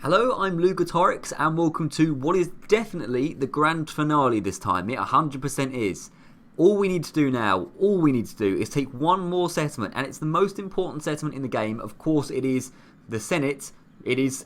Hello, I'm Lugatorix and welcome to what is definitely the grand finale this time. It 100% is. All we need to do is take one more settlement, and it's the most important settlement in the game. Of course, it is the Senate, it is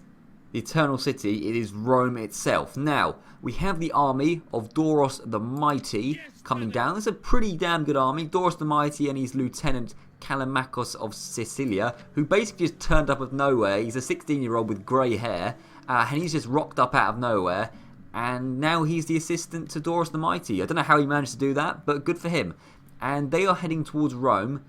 the Eternal City, it is Rome itself. Now, we have the army of Doris the Mighty coming down. It's a pretty damn good army. Doris the Mighty and his lieutenant Callimachus of Sicilia, who basically just turned up out of nowhere. He's a 16-year-old with grey hair, and he's just rocked up out of nowhere, and now he's the assistant to Doris the Mighty. I don't know how he managed to do that, but good for him. And they are heading towards Rome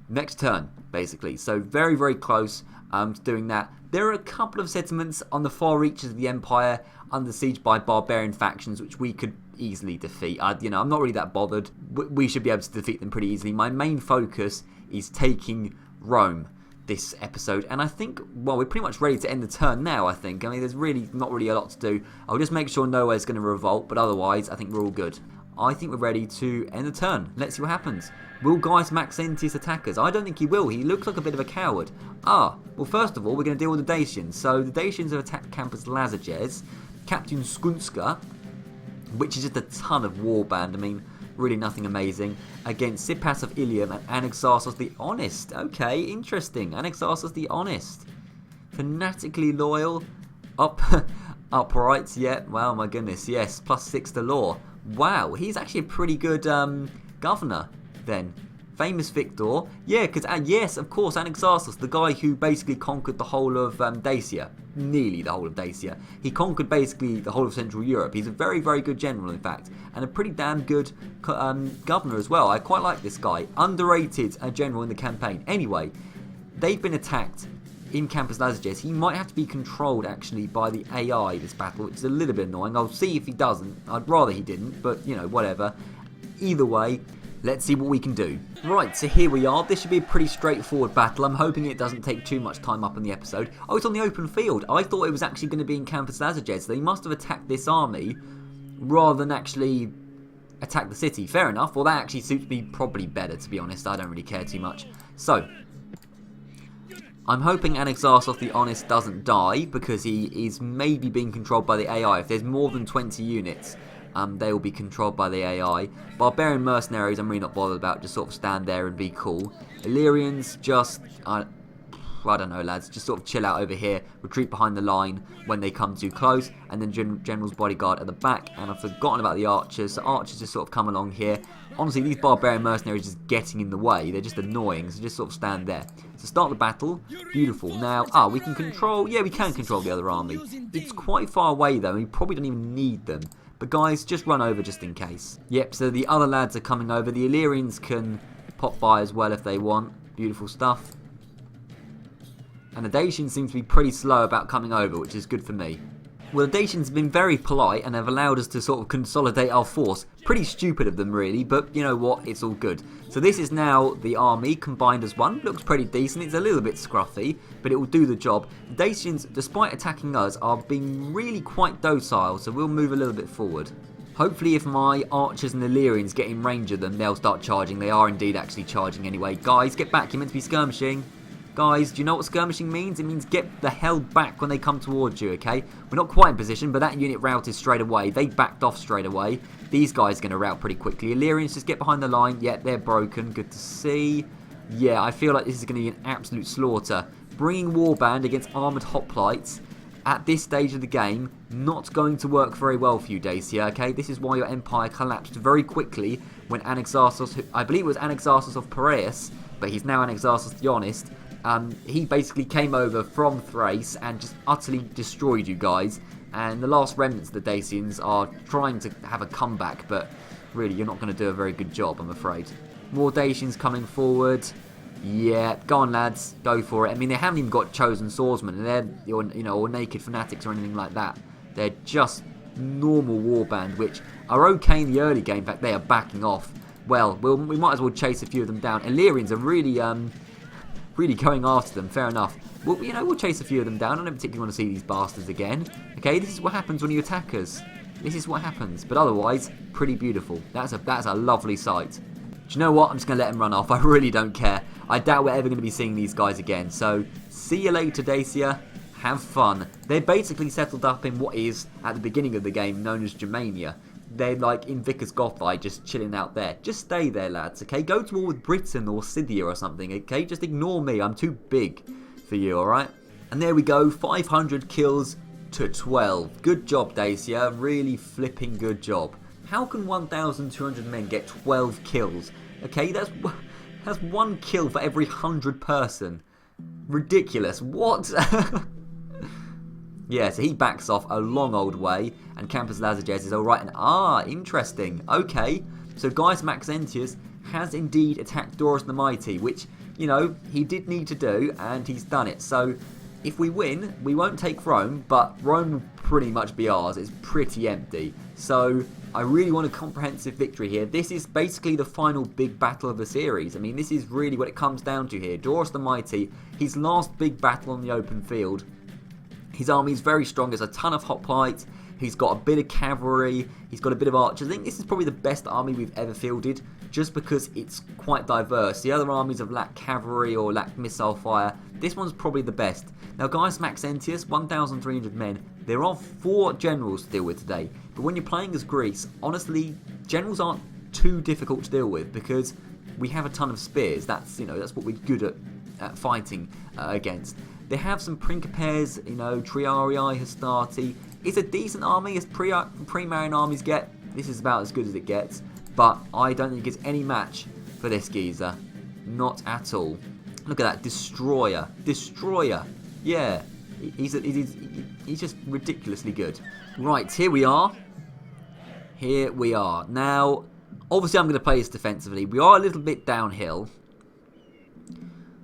next turn, basically. So very, very close to doing that. There are a couple of settlements on the far reaches of the Empire under siege by barbarian factions, which we could easily defeat. I'm not really that bothered. We should be able to defeat them pretty easily. My main focus is taking Rome this episode, and I think, well, we're pretty much ready to end the turn now, I think. I mean, there's really not really a lot to do. I'll just make sure nowhere's going to revolt, but otherwise, I think we're all good. I think we're ready to end the turn. Let's see what happens. Will Gaius Maxentius attack us? I don't think he will. He looks like a bit of a coward. Well, first of all, we're going to deal with the Dacians. So, the Dacians have attacked Campus Lazages, Captain Skunska, which is just a ton of warband. I mean, really nothing amazing. Against Sippas of Ilium and Anaxarchus the Honest. Okay, interesting. Anaxarchus the Honest. Fanatically loyal. Upright, yeah. Wow, my goodness, yes. +6 to law. Wow, he's actually a pretty good governor then. Famous victor. Yeah, because, yes, of course, Anaxarchus, the guy who basically conquered the whole of Dacia. Nearly the whole of Dacia. He conquered basically the whole of Central Europe. He's a very, very good general, in fact. And a pretty damn good governor as well. I quite like this guy. Underrated general in the campaign. Anyway, they've been attacked in Campus Lazages. He might have to be controlled, actually, by the AI this battle, which is a little bit annoying. I'll see if he doesn't. I'd rather he didn't, but, whatever. Either way, let's see what we can do. Right, so here we are. This should be a pretty straightforward battle. I'm hoping it doesn't take too much time up in the episode. Oh, it's on the open field. I thought it was actually going to be in Campus Lazages. So they must have attacked this army rather than actually attack the city. Fair enough. Well, that actually suits me probably better, to be honest. I don't really care too much. So, I'm hoping Anaxarchus the Honest doesn't die, because he is maybe being controlled by the AI. If there's more than 20 units, they will be controlled by the AI. Barbarian mercenaries, I'm really not bothered about. Just sort of stand there and be cool. Illyrians, just, I don't know, lads. Just sort of chill out over here. Retreat behind the line when they come too close. And then General's bodyguard at the back. And I've forgotten about the archers. So archers just sort of come along here. Honestly, these barbarian mercenaries are just getting in the way. They're just annoying. So just sort of stand there. So start the battle. Beautiful. Now, we can control... Yeah, we can control the other army. It's quite far away, though. We probably don't even need them. But guys, just run over just in case. Yep, so the other lads are coming over. The Illyrians can pop by as well if they want. Beautiful stuff. And the Dacians seem to be pretty slow about coming over, which is good for me. Well, the Dacians have been very polite and have allowed us to sort of consolidate our force. Pretty stupid of them, really, but you know what? It's all good. So this is now the army combined as one. Looks pretty decent. It's a little bit scruffy, but it will do the job. The Dacians, despite attacking us, are being really quite docile, so we'll move a little bit forward. Hopefully, if my archers and Illyrians get in range of them, they'll start charging. They are indeed actually charging anyway. Guys, get back. You're meant to be skirmishing. Guys, do you know what skirmishing means? It means get the hell back when they come towards you, okay? We're not quite in position, but that unit routed straight away. They backed off straight away. These guys are going to rout pretty quickly. Illyrians just get behind the line. Yeah, they're broken. Good to see. Yeah, I feel like this is going to be an absolute slaughter. Bringing Warband against armoured hoplites at this stage of the game, not going to work very well for you, Dacia, okay? This is why your empire collapsed very quickly when Anaxarchus, I believe it was Anaxarchus of Piraeus, but he's now Anaxarchus the Honest. He basically came over from Thrace and just utterly destroyed you guys. And the last remnants of the Dacians are trying to have a comeback, but really, you're not going to do a very good job, I'm afraid. More Dacians coming forward. Yeah, go on, lads, go for it. I mean, they haven't even got chosen swordsmen, and they're, or naked fanatics or anything like that. They're just normal warband, which are okay in the early game. In fact, they are backing off. Well, we might as well chase a few of them down. Illyrians are really going after them. Fair enough. Well, we'll chase a few of them down. I don't particularly want to see these bastards again. Okay, this is what happens when you attack us. This is what happens. But otherwise, pretty beautiful. That's a lovely sight. Do you know what? I'm just going to let them run off. I really don't care. I doubt we're ever going to be seeing these guys again. So, see you later, Dacia. have fun. They're basically settled up in what is, at the beginning of the game, known as Germania. They're like in Vickers Gothai, just chilling out there. Just stay there, lads, okay? Go to war with Britain or Scythia or something, okay? Just ignore me. I'm too big for you, alright? And there we go, 500 kills to 12. Good job, Dacia. Really flipping good job. How can 1,200 men get 12 kills? Okay, that's 1 kill for every 100 person. Ridiculous. What? Yeah, so he backs off a long old way, and Campus Lazages is alright. And interesting. Okay, so Gaius Maxentius has indeed attacked Doris the Mighty, which, you know, he did need to do, and he's done it. So if we win, we won't take Rome, but Rome will pretty much be ours. It's pretty empty. So I really want a comprehensive victory here. This is basically the final big battle of the series. I mean, this is really what it comes down to here. Doris the Mighty, his last big battle on the open field. His army is very strong. There's a ton of hoplites. He's got a bit of cavalry. He's got a bit of archers. I think this is probably the best army we've ever fielded, just because it's quite diverse. The other armies have lacked cavalry or lacked missile fire. This one's probably the best. Now, Gaius Maxentius, 1,300 men. There are 4 generals to deal with today. But when you're playing as Greece, honestly, generals aren't too difficult to deal with because we have a ton of spears. That's, you know, that's what we're good at fighting against. They have some Principes, you know, Triarii, Hastati. It's a decent army as pre-Marian armies get. This is about as good as it gets. But I don't think it's any match for this geezer. Not at all. Look at that. Destroyer. Destroyer. Yeah. He's just ridiculously good. Right, here we are. Here we are. Now, obviously I'm going to play this defensively. We are a little bit downhill,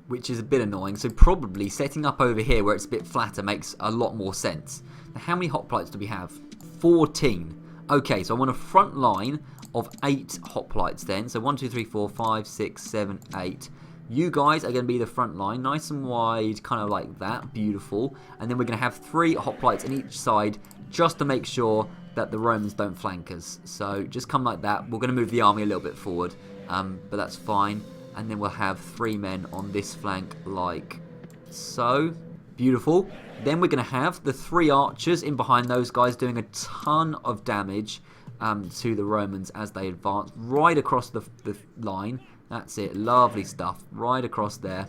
which is a bit annoying. So probably setting up over here where it's a bit flatter makes a lot more sense. Now, how many hoplites do we have? 14. Okay, so I want a front line of 8 hoplites then. So 1, 2, 3, 4, 5, 6, 7, 8. You guys are going to be the front line, nice and wide, kind of like that. Beautiful. And then we're going to have 3 hoplites on each side just to make sure that the Romans don't flank us. So just come like that. We're going to move the army a little bit forward, but that's fine. And then we'll have 3 men on this flank like so. Beautiful. Then we're going to have the 3 archers in behind those guys doing a ton of damage to the Romans as they advance right across the line. That's it. Lovely stuff. Right across there.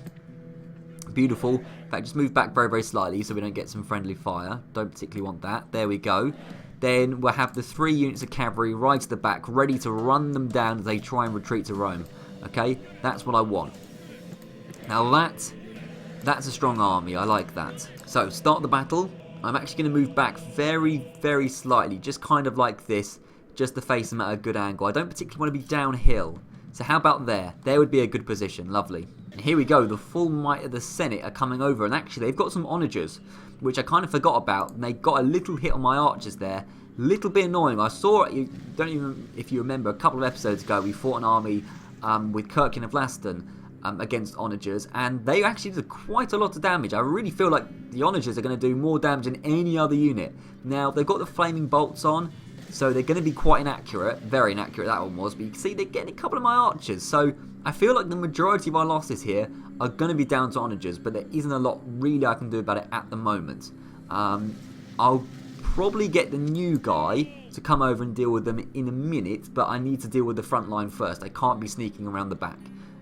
Beautiful. In fact, just move back very, very slightly so we don't get some friendly fire. Don't particularly want that. There we go. Then we'll have the 3 units of cavalry right to the back, ready to run them down as they try and retreat to Rome. Okay? That's what I want. Now that's a strong army. I like that. So, start the battle. I'm actually going to move back very, very slightly. Just kind of like this. Just to face them at a good angle. I don't particularly want to be downhill. So how about there? There would be a good position. Lovely. And here we go. The full might of the Senate are coming over. And actually, they've got some onagers, which I kind of forgot about. And they got a little hit on my archers there. Little bit annoying. I saw it. Don't even, if you remember, a couple of episodes ago, we fought an army with Kirkin of Laston against onagers. And they actually did quite a lot of damage. I really feel like the onagers are going to do more damage than any other unit. Now, they've got the flaming bolts on. So they're going to be quite inaccurate. Very inaccurate that one was. But you can see they're getting a couple of my archers. So I feel like the majority of our losses here are going to be down to onagers. But there isn't a lot really I can do about it at the moment. I'll probably get the new guy to come over and deal with them in a minute. But I need to deal with the front line first. I can't be sneaking around the back.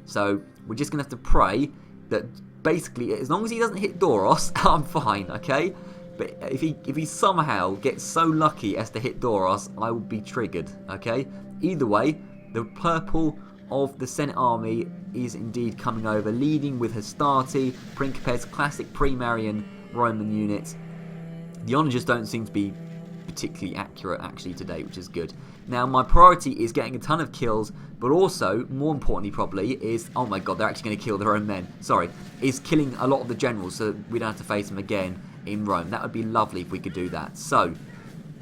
So we're just going to have to pray that basically as long as he doesn't hit Doros, I'm fine, okay? But if he somehow gets so lucky as to hit Doros, I will be triggered, okay? Either way, the purple of the Senate army is indeed coming over, leading with Hastati, Principes, classic pre-Marian Roman units. The onagers don't seem to be particularly accurate actually today, which is good. Now, my priority is getting a ton of kills, but also, more importantly probably, is, oh my god, they're actually going to kill their own men. Sorry, is killing a lot of the generals so we don't have to face them again in Rome. That would be lovely if we could do that. So,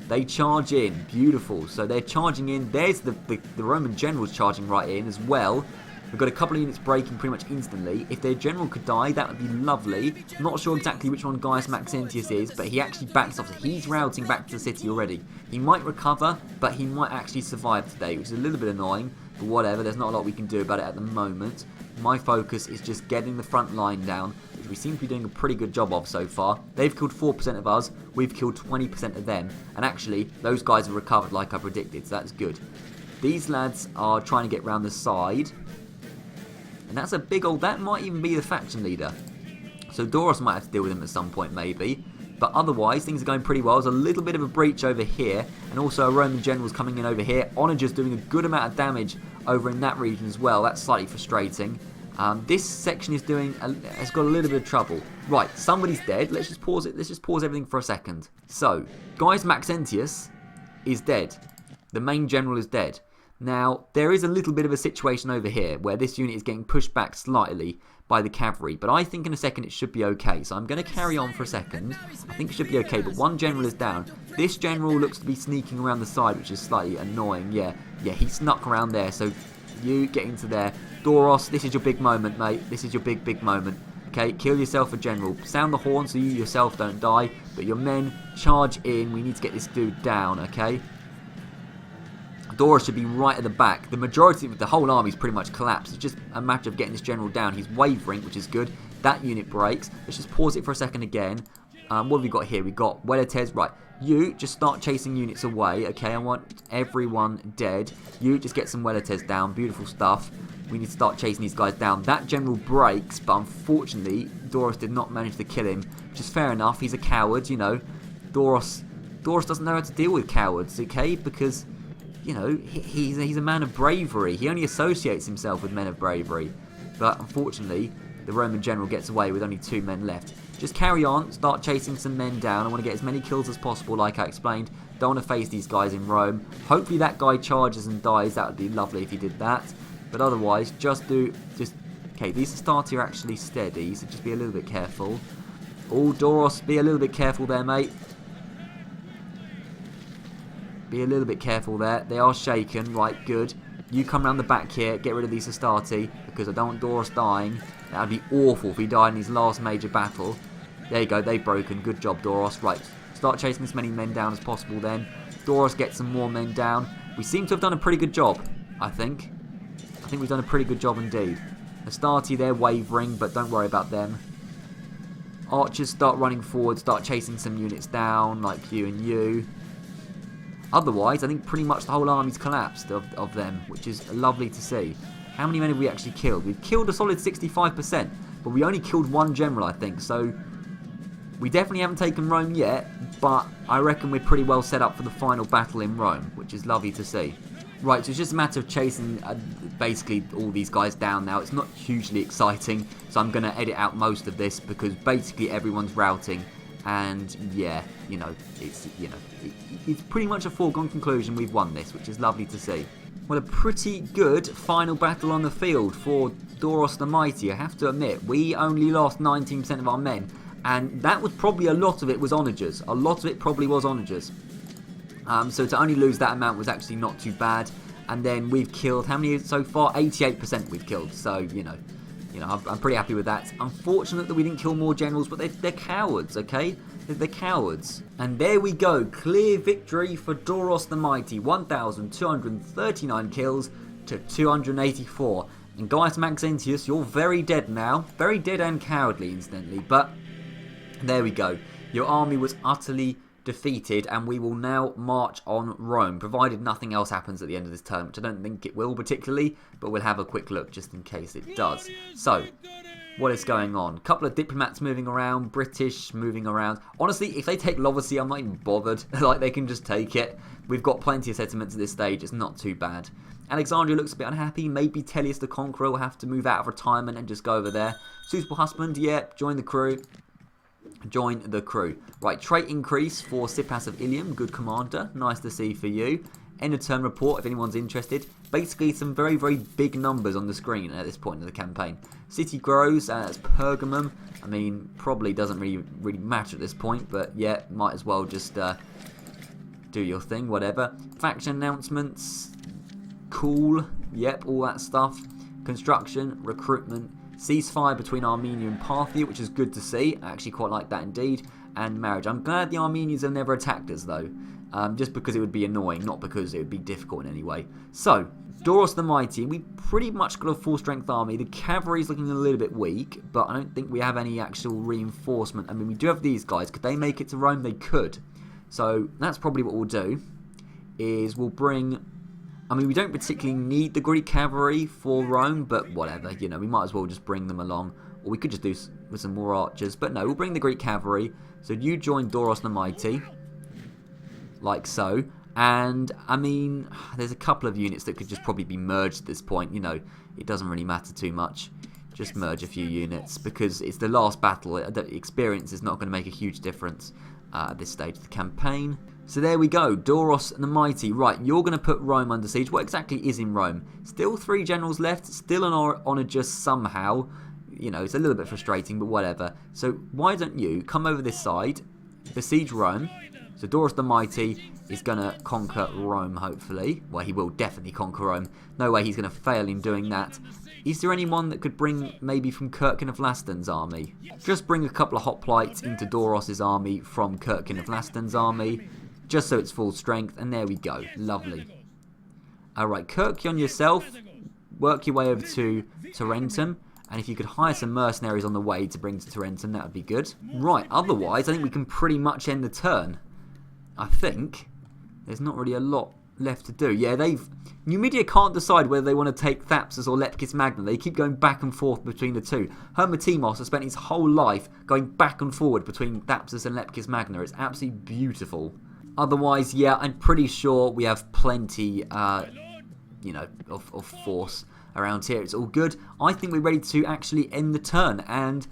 they charge in. Beautiful. So, they're charging in. There's the Roman generals charging right in as well. We've got a couple of units breaking pretty much instantly. If their general could die, that would be lovely. Not sure exactly which one Gaius Maxentius is, but he actually backs off. So he's routing back to the city already. He might recover, but he might actually survive today, which is a little bit annoying. But whatever, there's not a lot we can do about it at the moment. My focus is just getting the front line down, which we seem to be doing a pretty good job of so far. They've killed 4% of us, we've killed 20% of them, and actually, those guys have recovered like I predicted, so that's good. These lads are trying to get round the side, and that's a big old, that might even be the faction leader. So Doris might have to deal with him at some point maybe. But otherwise, things are going pretty well. There's a little bit of a breach over here, and also a Roman general's coming in over here. Onager's doing a good amount of damage over in that region as well. That's slightly frustrating. This section is has got a little bit of trouble. Right, somebody's dead. Let's just pause it. Let's just pause everything for a second. So, Gaius Maxentius is dead. The main general is dead. Now, there is a little bit of a situation over here where this unit is getting pushed back slightly by the cavalry, but I think in a second it should be okay. So I'm going to carry on for a second. I think it should be okay, but one general is down. This general looks to be sneaking around the side, which is slightly annoying. Yeah, he snuck around there, so you get into there. Doros, this is your big moment, mate. This is your big moment. Okay, kill yourself a general. Sound the horn so you yourself don't die, but your men charge in. We need to get this dude down, okay? Doris should be right at the back. The majority of the whole army's pretty much collapsed. It's just a matter of getting this general down. He's wavering, which is good. That unit breaks. Let's just pause it for a second again. What have we got here? We've got Weletes. Right, you just start chasing units away. Okay, I want everyone dead. You just get some Weletes down. Beautiful stuff. We need to start chasing these guys down. That general breaks, but unfortunately, Doris did not manage to kill him, which is fair enough. He's a coward, you know. Doris doesn't know how to deal with cowards, okay? Because, you know, he's a man of bravery. He only associates himself with men of bravery. But unfortunately, the Roman general gets away with only 2 men left. Just carry on, start chasing some men down. I want to get as many kills as possible, like I explained. Don't want to face these guys in Rome. Hopefully that guy charges and dies. That would be lovely if he did that. But otherwise, okay, these Astarte are actually steady, so just be a little bit careful. Oh, Doros, be a little bit careful there, mate. Be a little bit careful there. They are shaken. Right, good. You come around the back here. Get rid of these Astarte, because I don't want Doros dying. That would be awful if he died in his last major battle. There you go. They've broken. Good job, Doros. Right. Start chasing as many men down as possible then. Doros gets some more men down. We seem to have done a pretty good job, I think. I think we've done a pretty good job indeed. Astarte, they're wavering, but don't worry about them. Archers start running forward. Start chasing some units down, like you and you. Otherwise, I think pretty much the whole army's collapsed of them, which is lovely to see. How many men have we actually killed? We've killed a solid 65%, but we only killed 1 general, I think. So we definitely haven't taken Rome yet, but I reckon we're pretty well set up for the final battle in Rome, which is lovely to see. Right, so it's just a matter of chasing basically all these guys down now. It's not hugely exciting, so I'm going to edit out most of this because basically everyone's routing. And yeah, it's pretty much a foregone conclusion we've won this, which is lovely to see. Well, a pretty good final battle on the field for Doros the Mighty. I have to admit, we only lost 19% of our men, and that was probably a lot of it was onagers. A lot of it probably was onagers. So to only lose that amount was actually not too bad. And then we've killed, how many so far? 88% we've killed. So, I'm pretty happy with that. Unfortunate that we didn't kill more generals, but they're cowards, okay? They're cowards. And there we go. Clear victory for Doros the Mighty. 1,239 kills to 284. And Gaius Maxentius, you're very dead now. Very dead and cowardly, incidentally. But there we go. Your army was utterly defeated, and we will now march on Rome, provided nothing else happens at the end of this turn, which I don't think it will particularly, but we'll have a quick look just in case it does. So, what is going on? A couple of diplomats moving around, British moving around. Honestly, if they take Lovacy, I'm not even bothered. Like, they can just take it. We've got plenty of settlements at this stage. It's not too bad. Alexandria looks a bit unhappy. Maybe Tellius the Conqueror will have to move out of retirement and just go over there. Suitable husband, yep, join the crew. Join the crew. Right, trait increase for Sipas of Ilium. Good commander. Nice to see for you. End of turn report if anyone's interested. Basically, some very, very big numbers on the screen at this point of the campaign. City grows as Pergamum. I mean, probably doesn't really matter at this point, but yeah, might as well just do your thing, whatever. Faction announcements. Cool. Yep, all that stuff. Construction, recruitment. Ceasefire between Armenia and Parthia, which is good to see. I actually quite like that indeed. And marriage. I'm glad the Armenians have never attacked us though. Just because it would be annoying, not because it would be difficult in any way. So, Doris the Mighty, we pretty much got a full strength army. The cavalry's looking a little bit weak, but I don't think we have any actual reinforcement. I mean, we do have these guys. Could they make it to Rome? They could. So that's probably what we'll do, is we'll bring... I mean, we don't particularly need the Greek cavalry for Rome, but whatever, you know, we might as well just bring them along. Or we could just do with some more archers. But no, we'll bring the Greek cavalry. So you join Doris the Mighty, like so. And, I mean, there's a couple of units that could just probably be merged at this point. You know, it doesn't really matter too much. Just merge a few units, because it's the last battle. The experience is not going to make a huge difference at this stage of the campaign. So there we go, Doris the Mighty. Right, you're going to put Rome under siege. What exactly is in Rome? Still 3 generals left, still an honour just somehow. You know, it's a little bit frustrating, but whatever. So why don't you come over this side, besiege Rome. So Doris the Mighty is going to conquer Rome, hopefully. Well, he will definitely conquer Rome. No way he's going to fail in doing that. Is there anyone that could bring, maybe from Kirkin of Laston's army? Just bring a couple of hoplites into Doros's army from Kirkin of Laston's army. Just so it's full strength, and there we go. Lovely. Alright, Kirkion yourself, work your way over to Tarentum, and if you could hire some mercenaries on the way to bring to Tarentum, that would be good. Right, otherwise, I think we can pretty much end the turn. I think. There's not really a lot left to do. Yeah, Numidia can't decide whether they want to take Thapsus or Lepkis Magna. They keep going back and forth between the two. Hermotimos has spent his whole life going back and forward between Thapsus and Lepkis Magna. It's absolutely beautiful. Otherwise, yeah, I'm pretty sure we have plenty, you know, of force around here. It's all good. I think we're ready to actually end the turn, and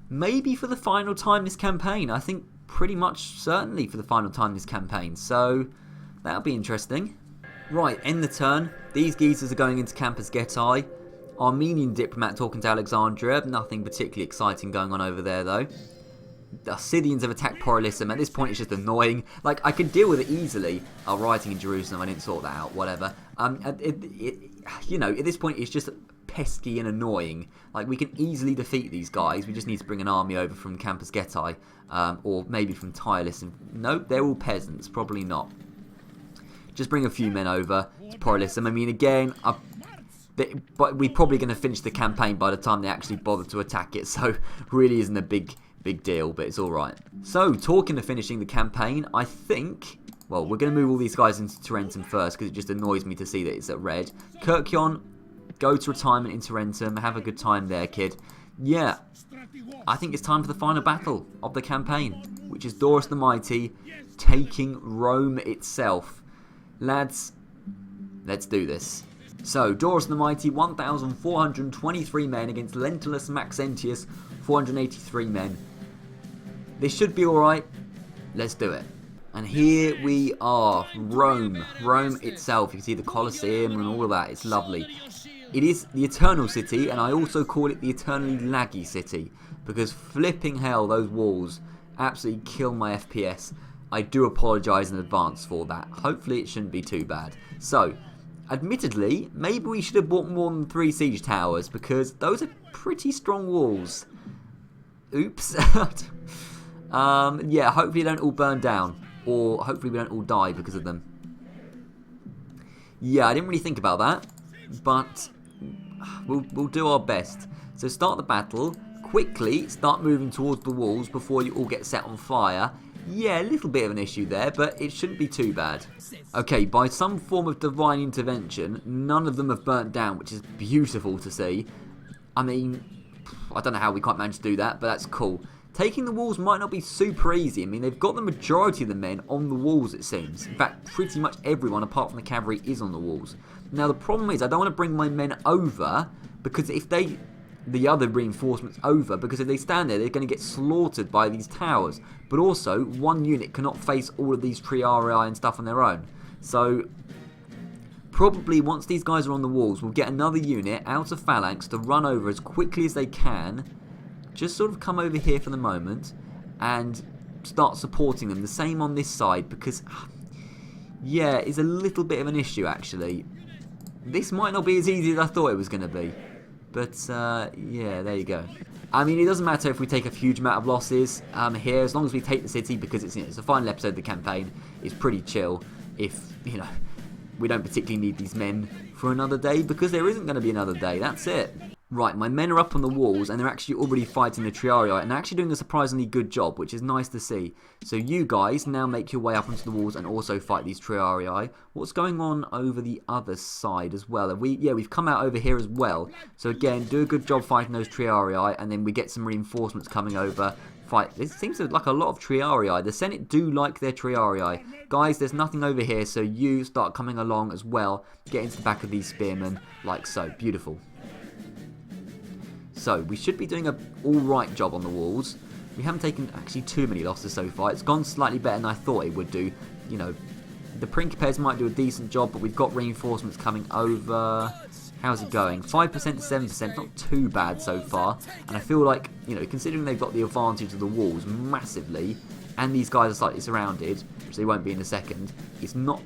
maybe for the final time this campaign. I think pretty much certainly for the final time this campaign. So that'll be interesting. Right, end the turn. These geezers are going into Campus Getae. Armenian diplomat talking to Alexandria. Nothing particularly exciting going on over there, though. The Scythians have attacked Porolissum. At this point, it's just annoying. Like, I could deal with it easily. Writing in Jerusalem, I didn't sort that out. Whatever. You know, at this point, it's just pesky and annoying. Like, we can easily defeat these guys. We just need to bring an army over from Campus Getae. Or maybe from Tylis. Nope, they're all peasants. Probably not. Just bring a few men over to Porolissum. I mean, again, but we're probably going to finish the campaign by the time they actually bother to attack it. So, really isn't a big deal, but it's alright. So, talking of finishing the campaign, I think, well, we're going to move all these guys into Tarentum first, because it just annoys me to see that it's at red. Kirkion, go to retirement in Tarentum, have a good time there, kid. Yeah, I think it's time for the final battle of the campaign, which is Doris the Mighty taking Rome itself. Lads, let's do this. So, Doris the Mighty, 1,423 men against Lentulus Maxentius, 483 men. This should be alright. Let's do it. And here we are. Rome. Rome itself. You can see the Colosseum and all of that. It's lovely. It is the Eternal City, and I also call it the Eternally Laggy City. Because flipping hell, those walls absolutely kill my FPS. I do apologise in advance for that. Hopefully it shouldn't be too bad. So, admittedly, maybe we should have bought more than 3 siege towers, because those are pretty strong walls. Oops. Yeah, hopefully they don't all burn down. Or hopefully we don't all die because of them. Yeah, I didn't really think about that. But we'll do our best. So start the battle. Quickly start moving towards the walls before you all get set on fire. Yeah, a little bit of an issue there, but it shouldn't be too bad. Okay, by some form of divine intervention, none of them have burnt down, which is beautiful to see. I mean, I don't know how we quite managed to do that, but that's cool. Taking the walls might not be super easy. I mean, they've got the majority of the men on the walls, it seems. In fact, pretty much everyone, apart from the cavalry, is on the walls. Now, the problem is, I don't want to bring my men over, because if the other reinforcements over, because if they stand there, they're going to get slaughtered by these towers. But also, one unit cannot face all of these triarii and stuff on their own. So, probably once these guys are on the walls, we'll get another unit out of phalanx to run over as quickly as they can. Just sort of come over here for the moment and start supporting them. The same on this side, because, yeah, it's a little bit of an issue, actually. This might not be as easy as I thought it was going to be. But, yeah, there you go. I mean, it doesn't matter if we take a huge amount of losses here, as long as we take the city, because it's the final episode of the campaign. It's pretty chill if, you know, we don't particularly need these men for another day, because there isn't going to be another day. That's it. Right, my men are up on the walls, and they're actually already fighting the Triarii, and they're actually doing a surprisingly good job, which is nice to see. So you guys now make your way up onto the walls and also fight these Triarii. What's going on over the other side as well? We've come out over here as well. So again, do a good job fighting those Triarii, and then we get some reinforcements coming over. Fight. This seems like a lot of Triarii. The Senate do like their Triarii. Guys, there's nothing over here, so you start coming along as well. Get into the back of these spearmen, like so. Beautiful. So, we should be doing an alright job on the walls. We haven't taken actually too many losses so far. It's gone slightly better than I thought it would do. You know, the Principes might do a decent job, but we've got reinforcements coming over. How's it going? 5% to 7%, not too bad so far. And I feel like, you know, considering they've got the advantage of the walls massively, and these guys are slightly surrounded, which they won't be in a second, it's not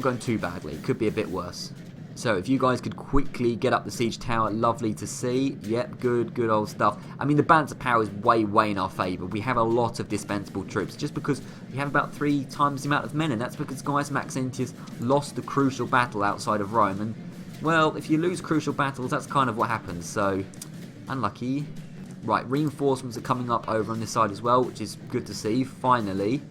going too badly. It could be a bit worse. So if you guys could quickly get up the siege tower, lovely to see. Yep, good old stuff. I mean, the balance of power is way in our favour. We have a lot of dispensable troops, just because we have about 3 times the amount of men, and that's because Gaius Maxentius lost the crucial battle outside of Rome. And, well, if you lose crucial battles, that's kind of what happens, so unlucky. Right, reinforcements are coming up over on this side as well, which is good to see, finally.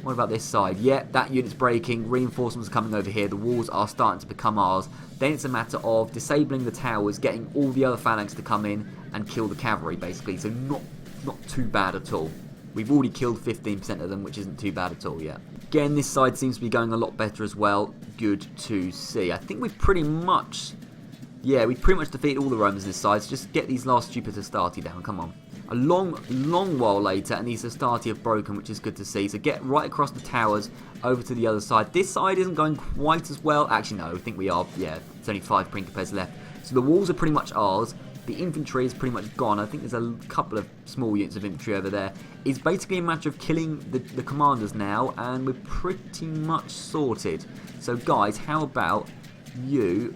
What about this side? Yeah, that unit's breaking. Reinforcements are coming over here. The walls are starting to become ours. Then it's a matter of disabling the towers, getting all the other phalanx to come in and kill the cavalry, basically. So not too bad at all. We've already killed 15% of them, which isn't too bad at all yet. Again, this side seems to be going a lot better as well. Good to see. I think we've pretty much defeated all the Romans this side. So just get these last stupid Hastati down. Come on. A long while later, and these Hastati have broken, which is good to see. So get right across the towers over to the other side. This side isn't going quite as well. Actually, no, I think we are. Yeah, it's only 5 Principes left. So the walls are pretty much ours. The infantry is pretty much gone. I think there's a couple of small units of infantry over there. It's basically a matter of killing the commanders now, and we're pretty much sorted. So guys, how about you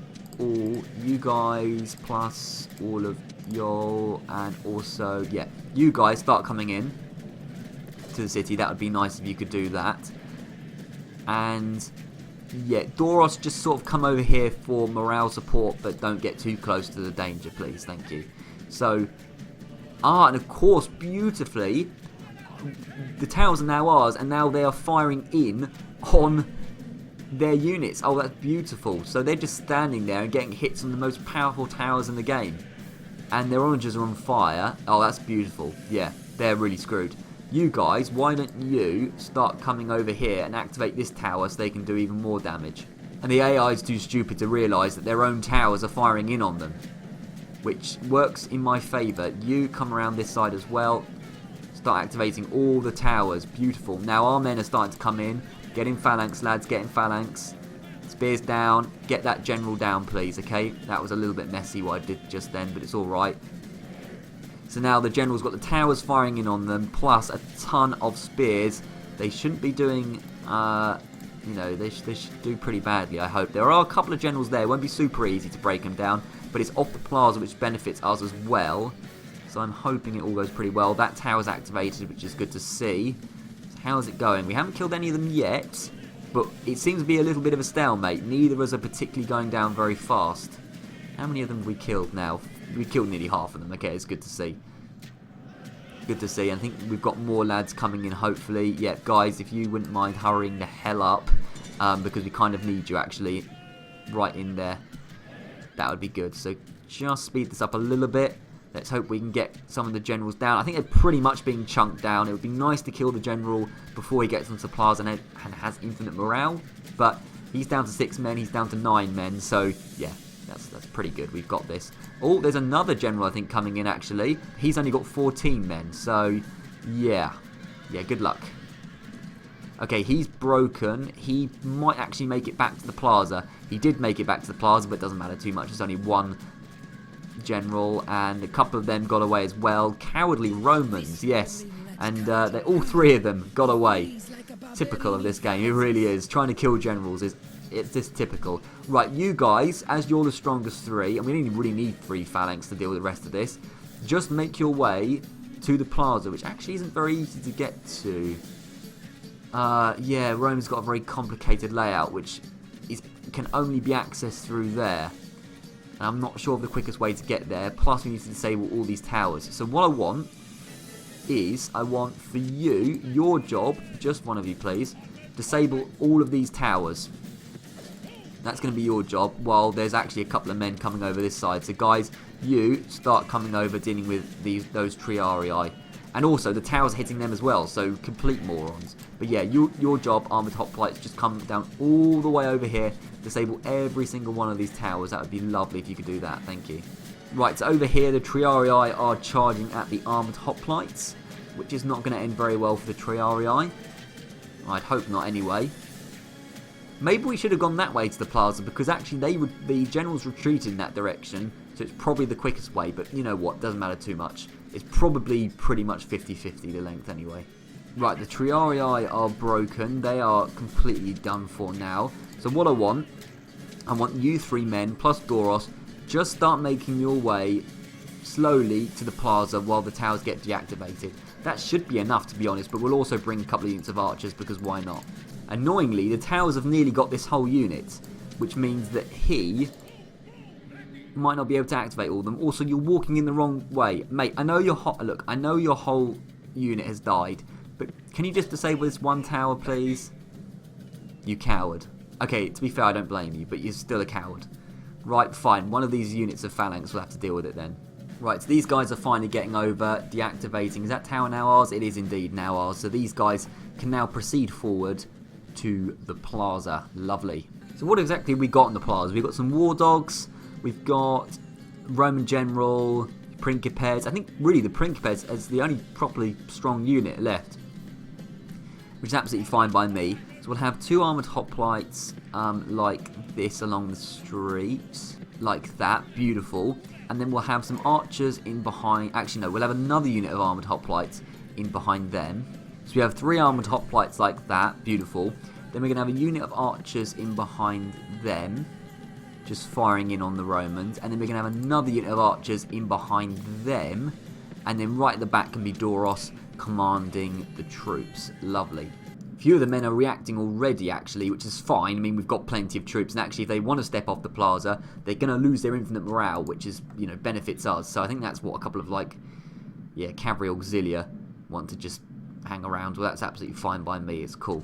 guys plus all of y'all, and also, yeah, you guys start coming in to the city. That would be nice if you could do that. And yeah, Doris, just sort of come over here for morale support, but don't get too close to the danger, please. Thank you. So, and of course, beautifully, the towers are now ours, and now they are firing in on their units. Oh, that's beautiful. So they're just standing there and getting hits on the most powerful towers in the game. And their oranges are on fire. Oh, that's beautiful. Yeah, they're really screwed. You guys, why don't you start coming over here and activate this tower so they can do even more damage? And the AI is too stupid to realise that their own towers are firing in on them, which works in my favour. You come around this side as well. Start activating all the towers. Beautiful. Now our men are starting to come in. Get in phalanx, lads. Get in phalanx. Spears down. Get that general down, please, okay? That was a little bit messy what I did just then, but it's alright. So now the general's got the towers firing in on them, plus a ton of spears. They shouldn't be doing, they should do pretty badly, I hope. There are a couple of generals there. It won't be super easy to break them down, but it's off the plaza, which benefits us as well. So I'm hoping it all goes pretty well. That tower's activated, which is good to see. So how's it going? We haven't killed any of them yet, but it seems to be a little bit of a stalemate. Neither of us are particularly going down very fast. How many of them have we killed now? We've killed nearly half of them. Okay, it's good to see. Good to see. I think we've got more lads coming in, hopefully. Yeah, guys, if you wouldn't mind hurrying the hell up, because we kind of need you, actually, right in there. That would be good. So just speed this up a little bit. Let's hope we can get some of the generals down. I think they're pretty much being chunked down. It would be nice to kill the general before he gets onto the plaza and has infinite morale. But he's down to 6 men. He's down to 9 men. So, yeah, that's pretty good. We've got this. Oh, there's another general, I think, coming in, actually. He's only got 14 men. So, yeah. Yeah, good luck. Okay, he's broken. He might actually make it back to the plaza. He did make it back to the plaza, but it doesn't matter too much. It's only one general, and a couple of them got away as well. Cowardly Romans, yes. And all 3 of them got away. Typical of this game, it really is. Trying to kill generals it's just typical. Right, you guys, as you're the strongest 3, and we only really need 3 phalanx to deal with the rest of this, just make your way to the plaza, which actually isn't very easy to get to. Yeah, Rome's got a very complicated layout, which can only be accessed through there. And I'm not sure of the quickest way to get there. Plus, we need to disable all these towers. So what I want is, I want for you, your job, just one of you please, disable all of these towers. That's going to be your job, while there's actually a couple of men coming over this side. So guys, you start coming over dealing with those Triarii. And also, the towers hitting them as well, so complete morons. But yeah, your job, Armoured Hoplites, just come down all the way over here, disable every single one of these towers. That would be lovely if you could do that, thank you. Right, so over here, the Triarii are charging at the Armoured Hoplites, which is not going to end very well for the Triarii. I'd hope not anyway. Maybe we should have gone that way to the plaza, because actually the generals retreated in that direction, so it's probably the quickest way, but you know what, doesn't matter too much. It's probably pretty much 50-50 the length anyway. Right, the Triarii are broken, they are completely done for now. So what I want you 3 men plus Doros, just start making your way slowly to the plaza while the towers get deactivated. That should be enough, to be honest, but we'll also bring a couple of units of archers, because why not? Annoyingly, the towers have nearly got this whole unit, which means that he might not be able to activate all of them. Also, you're walking in the wrong way. Mate, I know your whole unit has died, but can you just disable this one tower, please? You coward. Okay, to be fair, I don't blame you, but you're still a coward. Right, fine. One of these units of phalanx will have to deal with it then. Right, so these guys are finally getting over, deactivating. Is that tower now ours? It is indeed now ours. So these guys can now proceed forward to the plaza. Lovely. So what exactly have we got in the plaza? We've got some war dogs. We've got Roman general, Principes. I think really the Principes is the only properly strong unit left, which is absolutely fine by me. So we'll have 2 armoured hoplites like this along the streets, like that. Beautiful. And then we'll have some archers in behind. Actually, no, we'll have another unit of armoured hoplites in behind them. So we have 3 armoured hoplites like that. Beautiful. Then we're going to have a unit of archers in behind them, just firing in on the Romans. And then we're going to have another unit of archers in behind them. And then right at the back can be Doros commanding the troops. Lovely. Few of the men are reacting already, actually, which is fine. I mean, we've got plenty of troops, and actually if they want to step off the plaza, they're going to lose their infinite morale, which is, you know, benefits us. So I think that's what a couple of, like, yeah, cavalry auxilia want to just hang around. Well, that's absolutely fine by me. It's cool.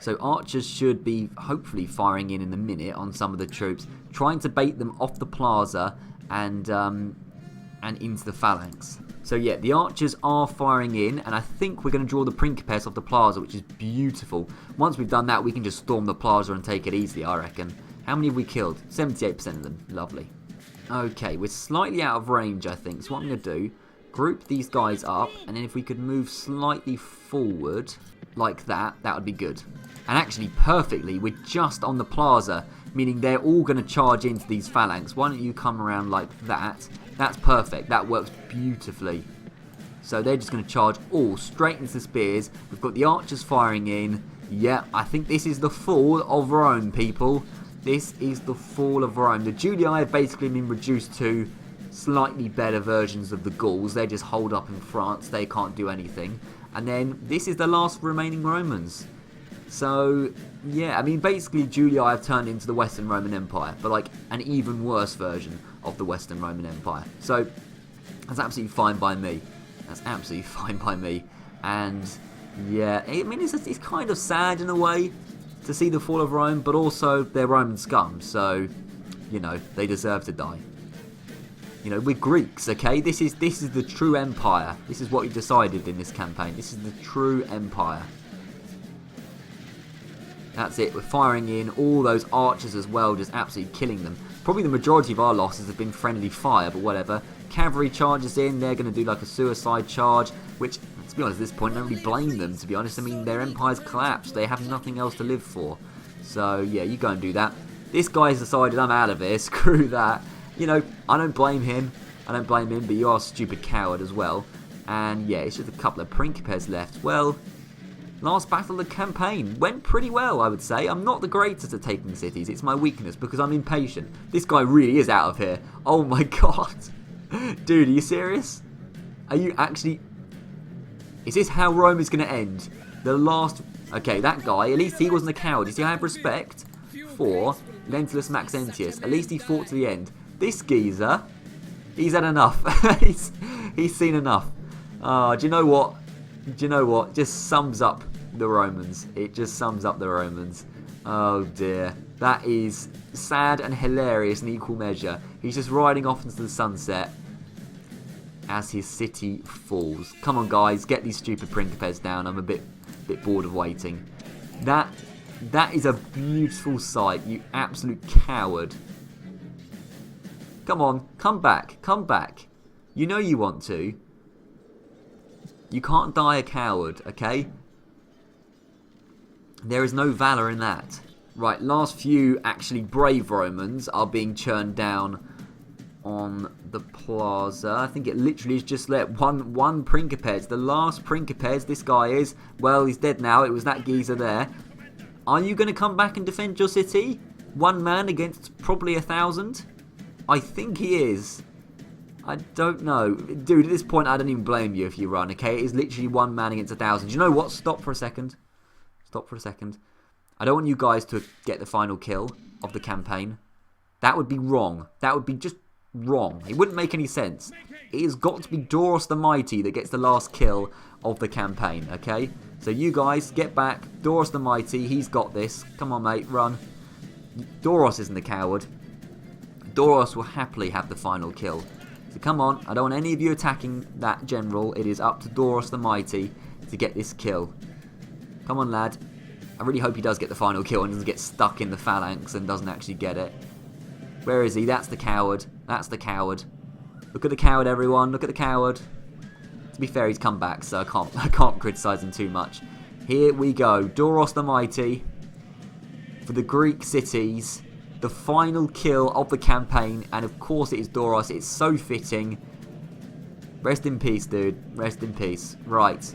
So archers should be hopefully firing in a minute on some of the troops, trying to bait them off the plaza and into the phalanx. So yeah, the archers are firing in, and I think we're going to draw the Principes off the plaza, which is beautiful. Once we've done that, we can just storm the plaza and take it easily, I reckon. How many have we killed? 78% of them. Lovely. Okay, we're slightly out of range, I think. So what I'm going to do, group these guys up, and then if we could move slightly forward like that, that would be good. And actually, perfectly, we're just on the plaza, meaning they're all going to charge into these phalanx. Why don't you come around like that? That's perfect. That works beautifully. So they're just going to charge all straight into the spears. We've got the archers firing in. Yeah, I think this is the fall of Rome, people. This is the fall of Rome. The Julii have basically been reduced to slightly better versions of the Gauls. They just hold up in France. They can't do anything. And then this is the last remaining Romans. So, yeah, I mean, basically Julii have turned into the Western Roman Empire, but like an even worse version of the Western Roman Empire. So, that's absolutely fine by me. That's absolutely fine by me. And, yeah, I mean, it's kind of sad in a way to see the fall of Rome, but also they're Roman scum, so, you know, they deserve to die. You know, we're Greeks, okay? This is the true empire. This is what we decided in this campaign. This is the true empire. That's it, we're firing in all those archers as well, just absolutely killing them. Probably the majority of our losses have been friendly fire, but whatever. Cavalry charges in, they're going to do like a suicide charge, which, to be honest, at this point, I don't really blame them, to be honest. I mean, their empire's collapsed, they have nothing else to live for. So, yeah, you go and do that. This guy's decided, I'm out of here, screw that. You know, I don't blame him, but you are a stupid coward as well. And, yeah, it's just a couple of Principes left. Well, last battle of the campaign went pretty well, I would say. I'm not the greatest at taking cities. It's my weakness because I'm impatient. This guy really is out of here. Oh my god. Dude, are you serious? Are you actually... Is this how Rome is going to end? The last... Okay, that guy, at least he wasn't a coward. You see, I have respect for Lentulus Maxentius. At least he fought to the end. This geezer, he's had enough. he's seen enough. Do you know what? Do you know what? Just sums up the Romans. It just sums up the Romans. Oh dear. That is sad and hilarious in equal measure. He's just riding off into the sunset as his city falls. Come on, guys, get these stupid Principes down. I'm a bit bored of waiting. That is a beautiful sight, you absolute coward. Come on, come back, come back. You know you want to. You can't die a coward, okay? There is no valour in that. Right, last few actually brave Romans are being churned down on the plaza. I think it literally is just let one Principes. The last Principes, this guy is. Well, he's dead now. It was that geezer there. Are you going to come back and defend your city? One man against probably 1,000? I think he is. I don't know. Dude, at this point, I don't even blame you if you run, okay? It is literally one man against 1,000. Do you know what? Stop for a second. Stop for a second. I don't want you guys to get the final kill of the campaign. That would be wrong. That would be just wrong. It wouldn't make any sense. It has got to be Doros the Mighty that gets the last kill of the campaign, okay? So you guys, get back. Doros the Mighty, he's got this. Come on, mate, run. Doros isn't the coward. Doros will happily have the final kill. So come on, I don't want any of you attacking that general. It is up to Doros the Mighty to get this kill. Come on, lad. I really hope he does get the final kill and doesn't get stuck in the phalanx and doesn't actually get it. Where is he? That's the coward. That's the coward. Look at the coward, everyone. Look at the coward. To be fair, he's come back, so I can't criticise him too much. Here we go. Doros the Mighty for the Greek cities. The final kill of the campaign. And of course it is Doros. It's so fitting. Rest in peace, dude. Rest in peace. Right.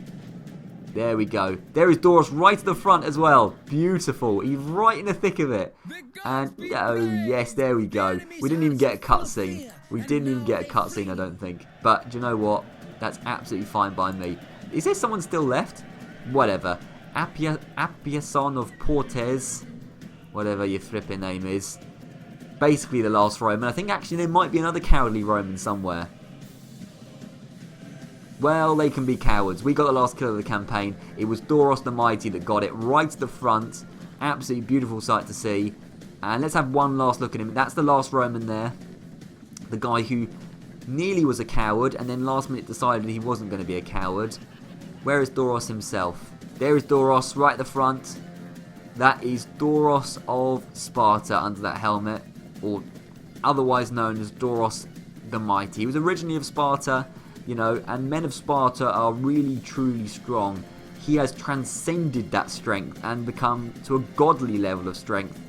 There we go. There is Doros right at the front as well. Beautiful. He's right in the thick of it. And, oh, yes, there we go. We didn't even get a cutscene. We didn't even get a cutscene, I don't think. But, do you know what? That's absolutely fine by me. Is there someone still left? Whatever. Appiason of Portes. Whatever your flipping name is. Basically the last Roman. I think actually there might be another cowardly Roman somewhere. Well, they can be cowards. We got the last kill of the campaign. It was Doros the Mighty that got it right to the front. Absolutely beautiful sight to see. And let's have one last look at him. That's the last Roman there. The guy who nearly was a coward and then last minute decided he wasn't going to be a coward. Where is Doros himself? There is Doros right at the front. That is Doros of Sparta under that helmet. Or otherwise known as Doros the Mighty. He was originally of Sparta. You know, and men of Sparta are really, truly strong. He has transcended that strength and become to a godly level of strength.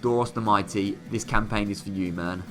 Doros the Mighty, this campaign is for you, man.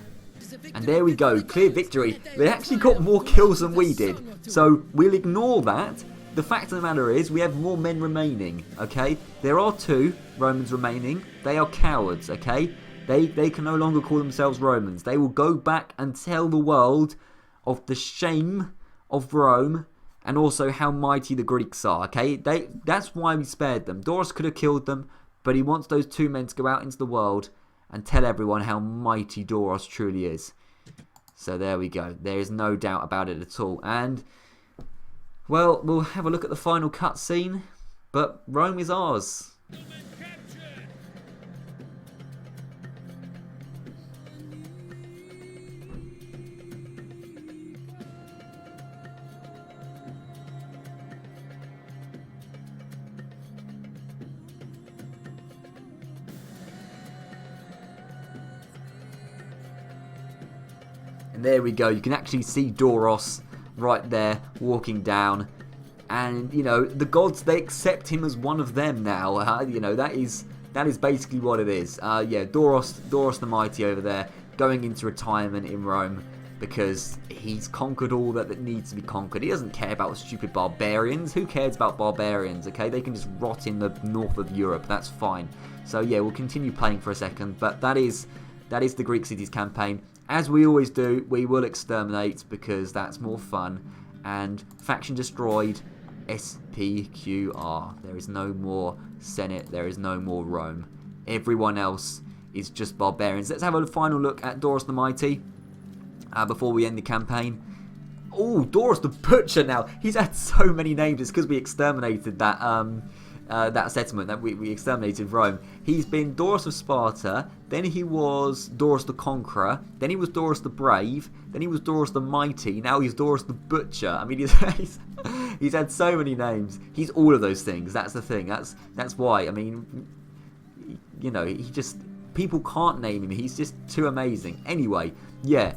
And there we go, clear victory. They actually got more kills than we did. So we'll ignore that. The fact of the matter is, we have more men remaining, okay? There are 2 Romans remaining. They are cowards, okay? They can no longer call themselves Romans. They will go back and tell the world of the shame of Rome and also how mighty the Greeks are, okay? That's why we spared them. Doros could have killed them, but he wants those 2 men to go out into the world and tell everyone how mighty Doros truly is. So there we go. There is no doubt about it at all. And, well, we'll have a look at the final cutscene, but Rome is ours. And there we go. You can actually see Doros right there walking down. And, you know, the gods, they accept him as one of them now. You know, that is basically what it is. Yeah, Doros the Mighty over there going into retirement in Rome because he's conquered all that needs to be conquered. He doesn't care about stupid barbarians. Who cares about barbarians, okay? They can just rot in the north of Europe. That's fine. So, yeah, we'll continue playing for a second. But that is the Greek cities campaign. As we always do, we will exterminate because that's more fun. And faction destroyed, SPQR. There is no more Senate, there is no more Rome. Everyone else is just barbarians. Let's have a final look at Doris the Mighty before we end the campaign. Oh, Doris the Butcher now. He's had so many names. It's because we exterminated that that settlement, that we exterminated Rome. He's been Doris of Sparta, then he was Doris the Conqueror, then he was Doris the Brave, then he was Doris the Mighty, now he's Doris the Butcher. I mean, he's had so many names. He's all of those things. That's the thing. That's why. I mean, you know, he just, people can't name him. He's just too amazing. Anyway, yeah,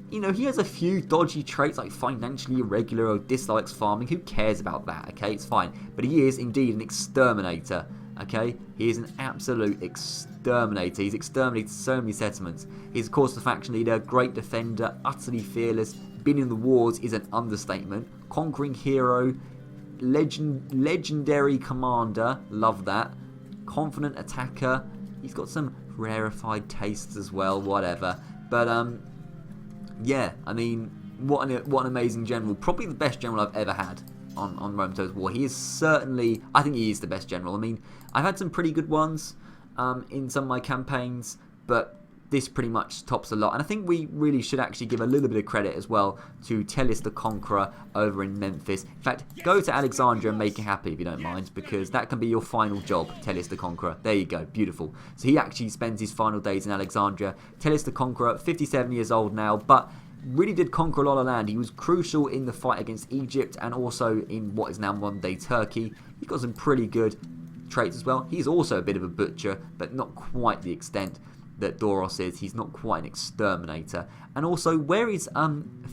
you know, he has a few dodgy traits like financially irregular or dislikes farming. Who cares about that, okay? It's fine. But he is indeed an exterminator, okay? He is an absolute exterminator. He's exterminated so many settlements. He's, of course, the faction leader, great defender, utterly fearless. Been in the wars is an understatement. Conquering hero, legendary commander, love that. Confident attacker. He's got some rarefied tastes as well, whatever. But, yeah, I mean, what an amazing general. Probably the best general I've ever had on Rome Total War. He is certainly, I think he is the best general. I mean, I've had some pretty good ones in some of my campaigns, but this pretty much tops a lot. And I think we really should actually give a little bit of credit as well to Tellis the Conqueror over in Memphis. In fact, go to Alexandria and make it happy if you don't mind, because that can be your final job, Tellis the Conqueror. There you go, beautiful. So he actually spends his final days in Alexandria. Tellis the Conqueror, 57 years old now, but really did conquer a lot of land. He was crucial in the fight against Egypt and also in what is now modern-day Turkey. He's got some pretty good traits as well. He's also a bit of a butcher, but not quite the extent that Doros is. He's not quite an exterminator. And also, where is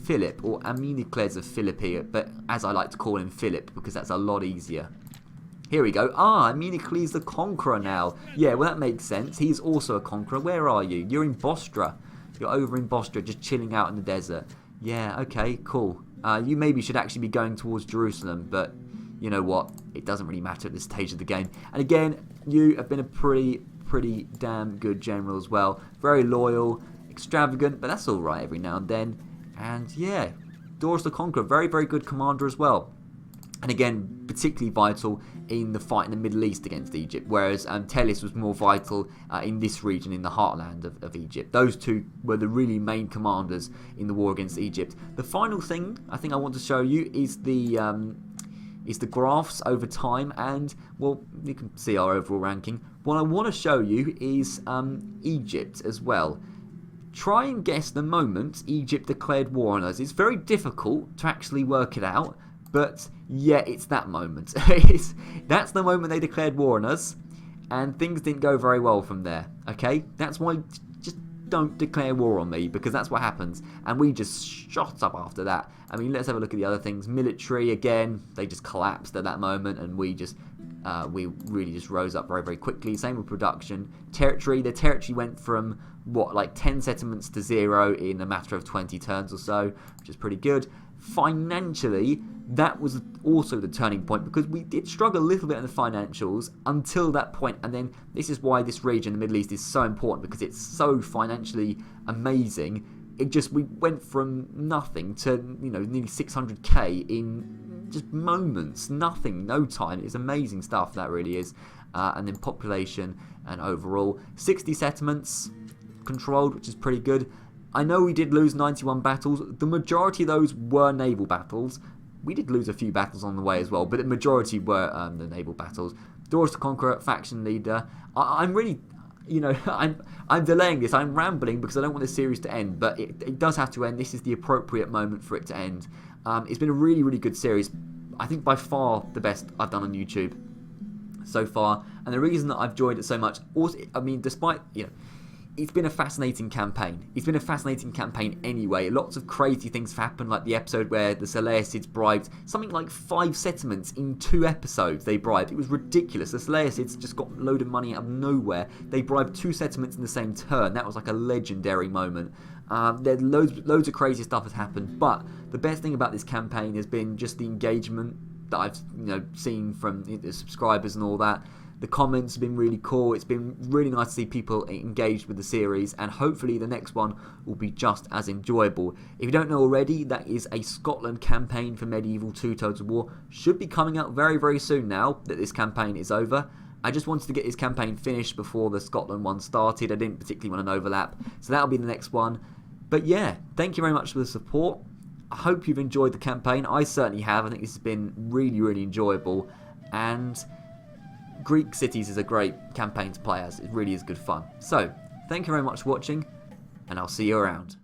Philip, or Amenicles of Philippi, but as I like to call him, Philip, because that's a lot easier. Here we go. Amenicles the Conqueror now. Yeah, well, that makes sense. He's also a conqueror. Where are you? You're in Bostra. You're over in Bostra, just chilling out in the desert. Yeah, okay, cool. You maybe should actually be going towards Jerusalem, but you know what? It doesn't really matter at this stage of the game. And again, you have been a pretty damn good general as well. Very loyal, extravagant, but that's alright every now and then. And yeah, Doris the Conqueror, very good commander as well. And again, particularly vital in the fight in the Middle East against Egypt, whereas Tellis was more vital in this region, in the heartland of Egypt. Those two were the really main commanders in the war against Egypt. The final thing I think I want to show you is the graphs over time, and well, you can see our overall ranking. What I want to show you is Egypt as well. Try and guess the moment Egypt declared war on us. It's very difficult to actually work it out, but yeah, it's that moment. That's the moment they declared war on us, and things didn't go very well from there, okay? That's why just don't declare war on me, because that's what happens. And we just shot up after that. I mean, let's have a look at the other things. Military, again, they just collapsed at that moment, and we really just rose up very quickly. Same with production. Territory, the territory went from, what, like 10 settlements to 0 in a matter of 20 turns or so, which is pretty good. Financially, that was also the turning point, because we did struggle a little bit in the financials until that point, and then this is why this region, the Middle East, is so important, because it's so financially amazing. We went from nothing to, you know, nearly 600k in just moments, nothing, no time. It's amazing stuff, that really is. And then population and overall, 60 settlements controlled, which is pretty good. I know we did lose 91 battles. The majority of those were naval battles. We did lose a few battles on the way as well, but the majority were the naval battles. Doris the Conqueror, faction leader. I'm really, you know, I'm delaying this. I'm rambling because I don't want this series to end, but it does have to end. This is the appropriate moment for it to end. It's been a really good series. I think by far the best I've done on YouTube so far. And the reason that I've enjoyed it so much, also, I mean, despite, you know, it's been a fascinating campaign. It's been a fascinating campaign anyway. Lots of crazy things have happened, like the episode where the Seleucids bribed something like 5 settlements in 2 episodes. They bribed. It was ridiculous. The Seleucids just got a load of money out of nowhere. They bribed 2 settlements in the same turn. That was like a legendary moment. There's loads of crazy stuff has happened, but the best thing about this campaign has been just the engagement that I've seen from the subscribers and all that. The comments have been really cool. It's been really nice to see people engaged with the series, and hopefully the next one will be just as enjoyable. If you don't know already, that is a Scotland campaign for Medieval 2 Total War. Should be coming out very soon now that this campaign is over. I just wanted to get this campaign finished before the Scotland one started. I didn't particularly want an overlap, so that'll be the next one. But yeah, thank you very much for the support. I hope you've enjoyed the campaign. I certainly have. I think this has been really, really enjoyable. And Greek Cities is a great campaign to play as. It really is good fun. So, thank you very much for watching, and I'll see you around.